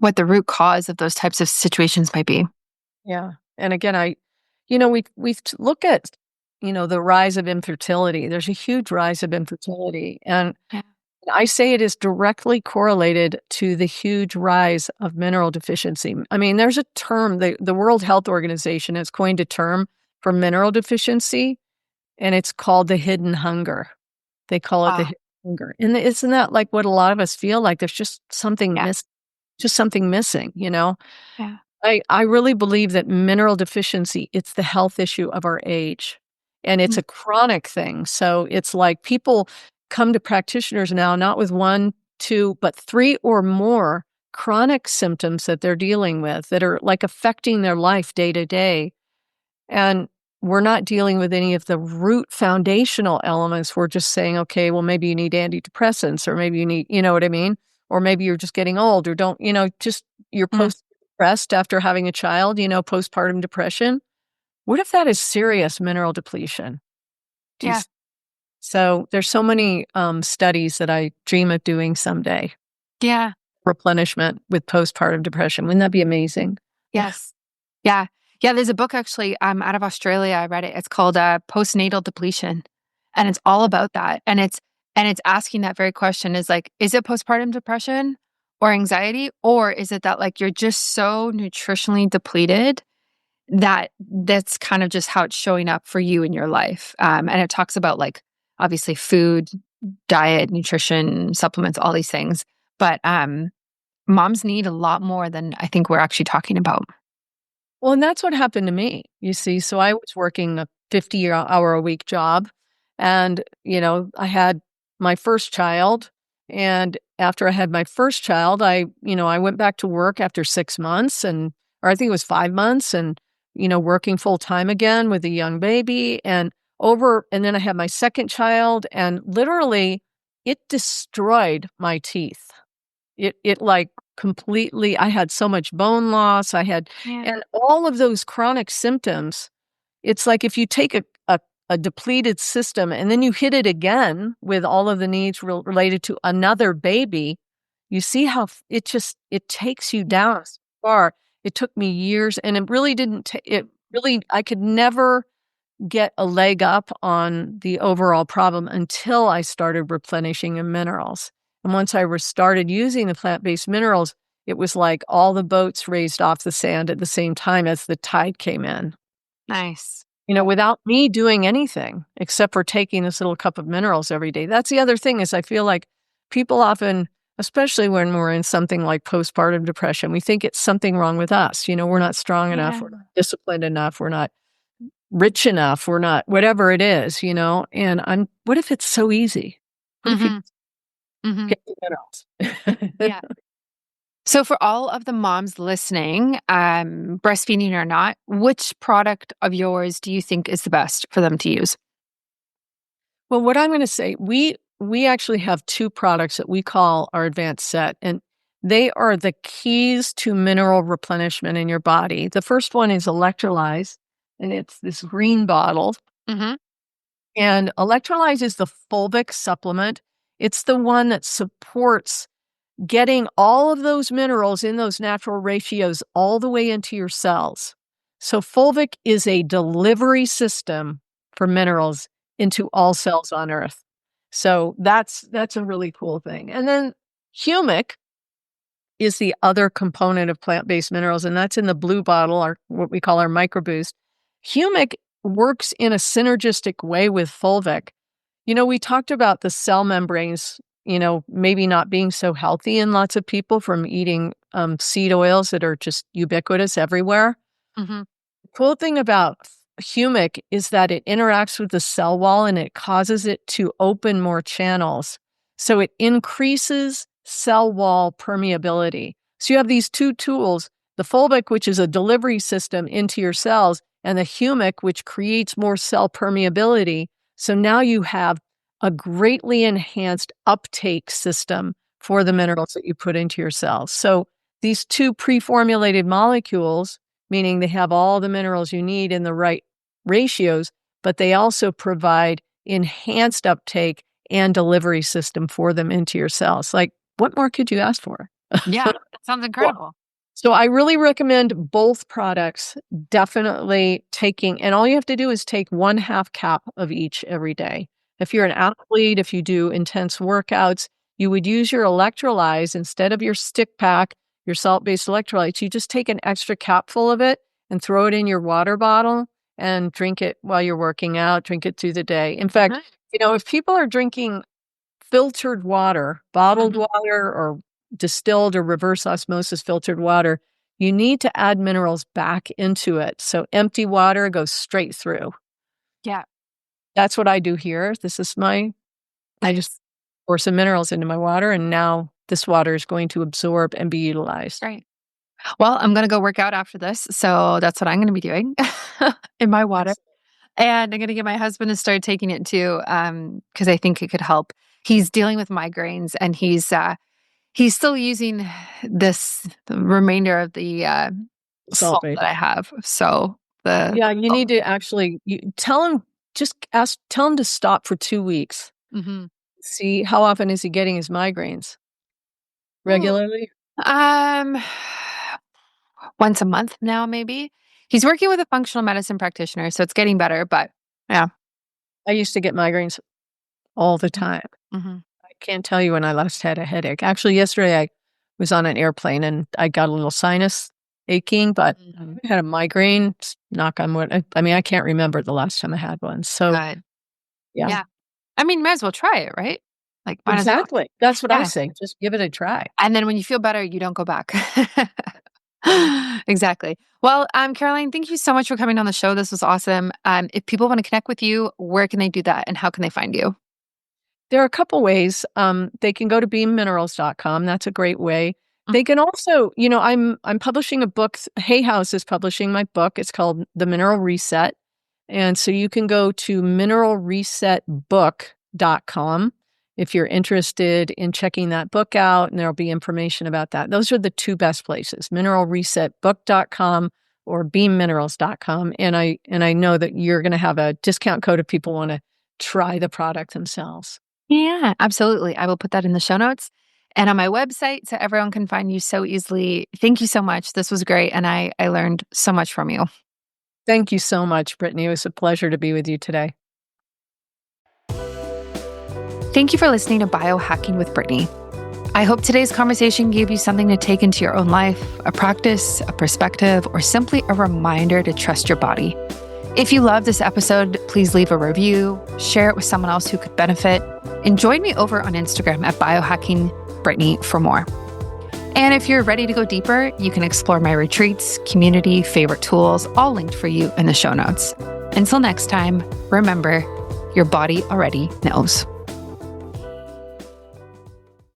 what the root cause of those types of situations might be. Yeah. And again, look at, the rise of infertility. There's a huge rise of infertility. And Yeah. I say it is directly correlated to the huge rise of mineral deficiency. I mean, there's a term, the World Health Organization has coined a term for mineral deficiency, and it's called the hidden hunger. They call it the Wow. hidden hunger. And isn't that like what a lot of us feel like? There's Yeah. just something missing, Yeah. I really believe that mineral deficiency, it's the health issue of our age, and it's Mm. a chronic thing. So it's like people come to practitioners now, not with 1, 2, but 3 or more chronic symptoms that they're dealing with that are like affecting their life day to day. And we're not dealing with any of the root foundational elements. We're just saying, okay, well, maybe you need antidepressants, or maybe you need, you know what I mean? Or maybe you're just getting old, or don't, just you're Mm. post-depressed after having a child, postpartum depression. What if that is serious mineral depletion? Do you Yeah. s- So there's so many studies that I dream of doing someday. Yeah. Replenishment with postpartum depression. Wouldn't that be amazing? Yes. Yeah. Yeah, there's a book actually, out of Australia, I read it. It's called, Postnatal Depletion, and it's all about that, and it's asking that very question is like, is it postpartum depression or anxiety, or is it that, like, you're just so nutritionally depleted that that's kind of just how it's showing up for you in your life, and it talks about, like, obviously food, diet, nutrition, supplements, all these things, but, moms need a lot more than I think we're actually talking about. Well, and that's what happened to me, you see. So I was working a 50-hour a week job, and, I had my first child, and after I had my first child, I went back to work after 6 months, or I think it was 5 months, and, working full time again with a young baby, and then I had my second child, and literally it destroyed my teeth. It, like, completely, I had so much bone loss, Yeah. and all of those chronic symptoms, it's like if you take a depleted system and then you hit it again with all of the needs related to another baby, you see how it takes you down so far. It took me years, and it really didn't ta it really I could never get a leg up on the overall problem until I started replenishing in minerals. And once I started using the plant-based minerals, it was like all the boats raised off the sand at the same time as the tide came in. Nice. Without me doing anything except for taking this little cup of minerals every day. That's the other thing is I feel like people often, especially when we're in something like postpartum depression, we think it's something wrong with us. We're not strong enough, Yeah. we're not disciplined enough, we're not rich enough, we're not whatever it is, and what if it's so easy? What if you Mhm. Mhm. get the minerals? Yeah. So for all of the moms listening, breastfeeding or not, which product of yours do you think is the best for them to use? Well, what I'm gonna say, we actually have 2 products that we call our advanced set, and they are the keys to mineral replenishment in your body. The first one is Electrolytes, and it's this green bottle, Mhm. and Electrolytes is the fulvic supplement. It's the one that supports getting all of those minerals in those natural ratios all the way into your cells. So fulvic is a delivery system for minerals into all cells on Earth. So that's a really cool thing. And then humic is the other component of plant-based minerals, and that's in the blue bottle, or what we call our microboost. Humic works in a synergistic way with fulvic. We talked about the cell membranes, maybe not being so healthy in lots of people from eating seed oils that are just ubiquitous everywhere. Mhm. The cool thing about humic is that it interacts with the cell wall and it causes it to open more channels. So it increases cell wall permeability. So you have these two tools, the fulvic, which is a delivery system into your cells, and the humic, which creates more cell permeability. So now you have a greatly enhanced uptake system for the minerals that you put into your cells. So these two pre-formulated molecules, meaning they have all the minerals you need in the right ratios, but they also provide enhanced uptake and delivery system for them into your cells. Like, what more could you ask for? Yeah, that sounds incredible. So I really recommend both products, definitely taking, and all you have to do is take 1/2 cap of each every day. If you're an athlete, if you do intense workouts, you would use your electrolytes instead of your stick pack, your salt-based electrolytes. You just take an extra capful of it and throw it in your water bottle and drink it while you're working out, drink it through the day. In fact, Nice. if people are drinking filtered water, bottled Mhm. water, or distilled or reverse osmosis filtered water, you need to add minerals back into it. So empty water goes straight through. Yeah. That's what I do here. I just pour some minerals into my water, and now this water is going to absorb and be utilized. Great. Well, I'm gonna go work out after this, so that's what I'm gonna be doing in my water. Excellent. And I'm gonna get my husband to start taking it too, because I think it could help. He's dealing with migraines, and he's still using the remainder of the salt Salt-based. that I have. So the Yeah, you need to actually tell him, tell him to stop for 2 weeks. Mhm. See, how often is he getting his migraines? Ooh. Regularly? Um, once a month now, maybe. He's working with a functional medicine practitioner, so it's getting better. But yeah. I used to get migraines all the time. Mhm. I can't tell you when I last had a headache. Actually, yesterday I was on an airplane and I got a little sinus aching, but Mhm. I had a migraine, knock on wood. I mean, I can't remember the last time I had one. So, Good. yeah. Yeah. I mean, might as well try it, right? Like, might as well. Exactly. That's what I Yeah. say. Just give it a try. And then when you feel better, you don't go back. Exactly. Well, Caroline, thank you so much for coming on the show. This was awesome. If people want to connect with you, where can they do that and how can they find you? There are a couple ways. They can go to beamminerals.com. That's a great way. Mm. They can also, I'm publishing a book. Hay House is publishing my book. It's called The Mineral Reset. And so you can go to mineralresetbook.com if you're interested in checking that book out, and there'll be information about that. Those are the two best places, mineralresetbook.com or beamminerals.com. And I know that you're going to have a discount code if people want to try the product themselves. Yeah, absolutely. I will put that in the show notes and on my website so everyone can find you so easily. Thank you so much. This was great. And I learned so much from you. Thank you so much, Brittany. It was a pleasure to be with you today. Thank you for listening to Biohacking with Brittany. I hope today's conversation gave you something to take into your own life, a practice, a perspective, or simply a reminder to trust your body. If you love this episode, please leave a review, share it with someone else who could benefit, and join me over on Instagram at BiohackingBrittany for more. And if you're ready to go deeper, you can explore my retreats, community, favorite tools, all linked for you in the show notes. Until next time, remember, your body already knows.